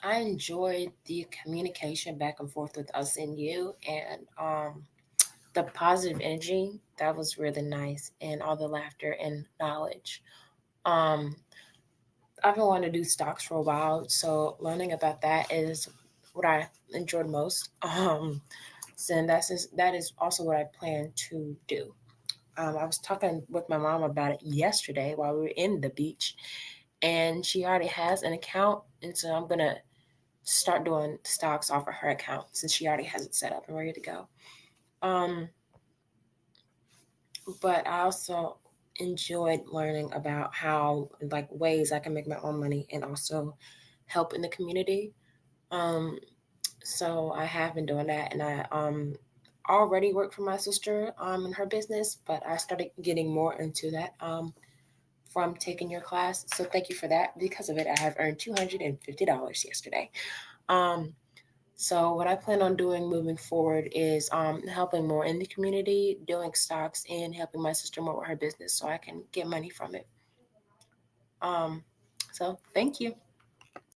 I enjoyed the communication back and forth with us and you, and the positive energy. That was really nice, and all the laughter and knowledge. Um, I've been wanting to do stocks for a while, so learning about that is what I enjoyed most. So that is also what I plan to do. I was talking with my mom about it yesterday while we were in the beach, and she already has an account, and so I'm gonna start doing stocks off of her account since she already has it set up and ready to go. Um, but I also enjoyed learning about how like ways I can make my own money and also help in the community. Um, so I have been doing that, and I already work for my sister in her business, but I started getting more into that from taking your class. So thank you for that. Because of it, I have earned $250 yesterday. Um, so what I plan on doing moving forward is helping more in the community, doing stocks, and helping my sister more with her business so I can get money from it. Um, so thank you.